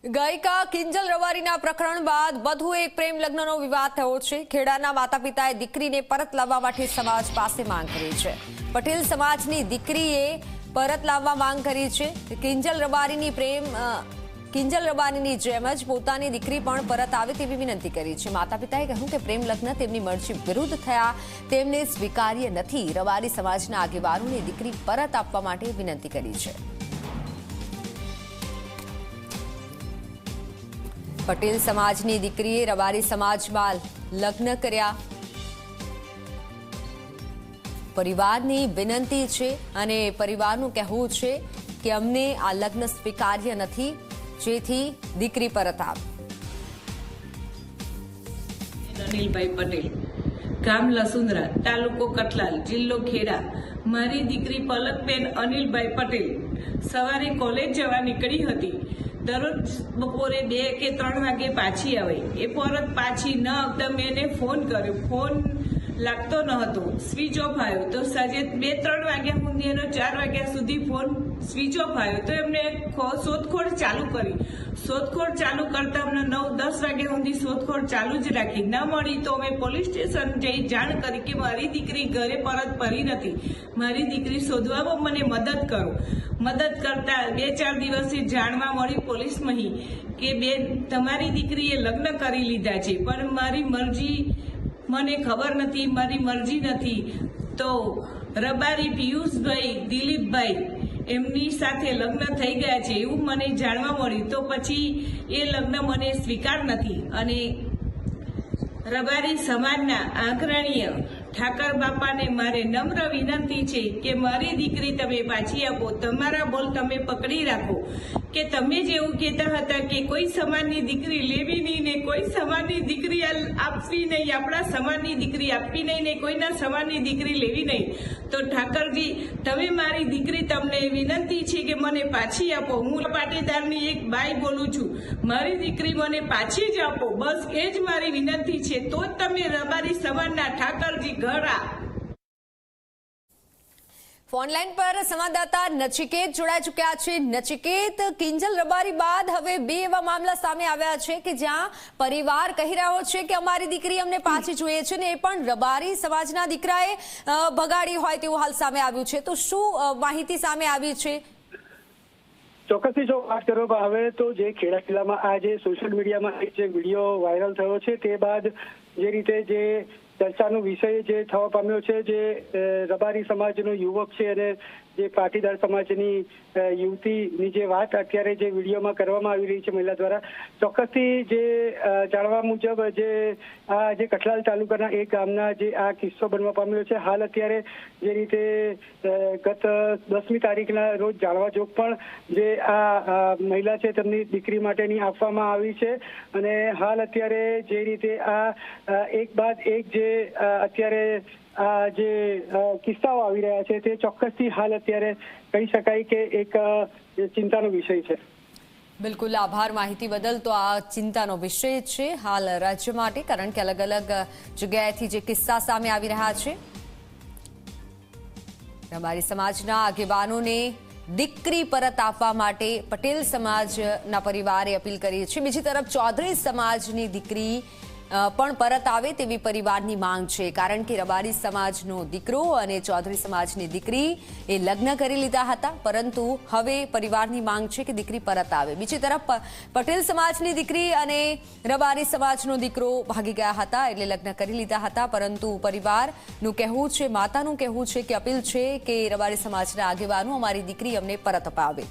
ગાયિકા કિંજલ રબારીના પ્રકરણ બાદ વધુ એક પ્રેમ લગ્નનો વિવાદ થયો છે। ખેડાના માતા પિતાએ દીકરીને પરત લાવવા માટે સમાજ પાસે માંગ કરી છે। પટેલ સમાજની દીકરીએ પરત લાવવા માંગ કરી છે। કિંજલ રબારીની જેમ જ પોતાની દીકરી પણ પરત આવે તેવી વિનંતી કરી છે। માતા પિતાએ કહ્યું કે પ્રેમ લગ્ન તેમની મરજી વિરુદ્ધ થયા, તેમને સ્વીકાર્ય નથી। રબારી સમાજના આગેવાનોને દીકરી પરત આપવા માટે વિનંતી કરી છે। પટેલ સમાજની દીકરીએ રબારી સમાજમાં લગ્ન કર્યા। પરિવારની વિનંતી છે અને પરિવારનું કહેવું છે કે અમને આ લગ્ન સ્વીકાર્ય નથી, જેથી દીકરી પરત આવે। અનિલભાઈ પટેલ, ગામ લસુંદરા, તાલુકો કઠલાલ, જિલ્લો ખેડા। મારી દીકરી પલકબેન અનિલભાઈ પટેલ સવારે કોલેજ જવા નીકળી હતી। દરરોજ બપોરે 2 કે 3 વાગે પાછી આવે। એ પરત પાછી ન આવતા મેં એને ફોન કર્યો, ફોન લાગતો ન હતો, સ્વિચ ઓફ આવ્યો। તો સાંજે 2-3 વાગ્યા સુધી એનો 4 વાગ્યા સુધી ફોન સ્વિચ ઓફ આવ્યો। તો એમને શોધખોળ ચાલુ કરી। શોધખોળ ચાલુ કરતા અમને 9-10 વાગ્યા સુધી શોધખોળ ચાલુ જ રાખી। ન મળી તો અમે પોલીસ સ્ટેશન જઈ જાણ કરી કે મારી દીકરી ઘરે પરત ફરી નથી, મારી દીકરી શોધવામાં મને મદદ કરો। મદદ કરતા 2-4 દિવસે જાણવા મળ્યું પોલીસમાં કે બેન, તમારી દીકરીએ લગ્ન કરી લીધા છે, પણ મારી મરજી મને ખબર નથી, મારી મરજી નથી। તો રબારી પિયુષભાઈ, દિલીપભાઈ એમની સાથે લગ્ન થઈ ગયા છે એવું મને જાણવા મળ્યું। તો પછી એ લગ્ન મને સ્વીકાર નથી અને રબારી સમાજના આગ્રણીય ઠાકર બાપાને મારે નમ્ર વિનંતી છે કે મારી દીકરી તમે પાછી આપો। તમારા બોલ તમે પકડી રાખો કે તમે જેવું કહેતા હતા કે કોઈ સમાજની દીકરી લેવી નહીં ને કોઈ સમાજની દીકરી આપવી નહીં, આપણા સમાજની દીકરી આપવી નહીં ને કોઈના સમાજની દીકરી લેવી નહીં। તો ઠાકરજી, તમે મારી દીકરી, તમને વિનંતી છે કે મને પાછી આપો। હું પાટીદારની એક બાઈ બોલું છું, મારી દીકરી મને પાછી જ આપો, બસ એ જ મારી વિનંતી છે। તો જ તમે રબારી સમાજના ઠાકરજી ઘર આ। ફોનલાઈન પર સંવાદદાતા નચિકેત જોડાઈ ચુક્યા છે। નચિકેત, કિંજલ રબારી બાદ હવે 2 એવા મામલા સામે આવ્યા છે કે જ્યાં પરિવાર કહી રહ્યો છે કે અમારી દીકરી અમને પાછી જોઈએ છે ને એ પણ રબારી સમાજના દીકરાએ ભગાડી હોય તેવું હાલ સામે આવ્યું છે। તો શું માહિતી સામે આવી છે? ચોક્કસથી જો વાત કરો હવે તો જે ખેડા જિલ્લામાં આ જે સોશિયલ મીડિયામાં જે વિડીયો વાયરલ થયો છે તે બાદ જે રીતે જે ચર્ચાનો વિષય જે થવા પામ્યો છે, જે રબારી સમાજનો યુવક છે અને જે પાટીદાર સમાજની યુવતીની જે વાત અત્યારે જે વિડીયોમાં કરવામાં આવી રહી છે મહિલા દ્વારા, ચોક્કસથી જે જાણવા મુજબ જે આ જે કઠલાલ તાલુકાના એક ગામના જે આ કિસ્સો બનવા પામ્યો છે, હાલ અત્યારે જે રીતે ગત 10મી તારીખના રોજ જાણવા જોગ પણ જે આ મહિલા છે તેમની દીકરી માટેની આપવામાં આવી છે અને હાલ અત્યારે જે રીતે આ એક બાદ એક જે અત્યારે આ જે કિસ્સાઓ આવી રહ્યા છે તે ચોક્કસથી હાલ અત્યારે કહી શકાય કે એક ચિંતાનો વિષય છે। બિલકુલ, આભાર માહિતી બદલ। તો આ ચિંતાનો વિષય છે હાલ રાજ્ય માટે, કારણ કે અલગ અલગ જગ્યાએથી જે કિસ્સા સામે આવી રહ્યા છે। રબારી સમાજના આગેવાનોને દીકરી પરત આપવા માટે પટેલ સમાજના પરિવારે અપીલ કરી છે। બીજી તરફ ચૌધરી સમાજની દીકરી પણ પરત આવે તેવી પરિવારની માંગ છે, કારણ કે રબારી સમાજનો દીકરો અને ચૌધરી સમાજની દીકરી એ લગ્ન કરી લીધા હતા, પરંતુ હવે પરિવારની માંગ છે કે દીકરી પરત આવે। બીજી તરફ પટેલ સમાજની દીકરી અને રબારી સમાજનો દીકરો ભાગી ગયા હતા, એટલે લગ્ન કરી લીધા હતા, પરંતુ પરિવારનું કહેવું છે, માતાનું કહેવું છે કે અપીલ છે કે રબારી સમાજના આગેવાનો અમારી દીકરી અમને પરત અપાવે।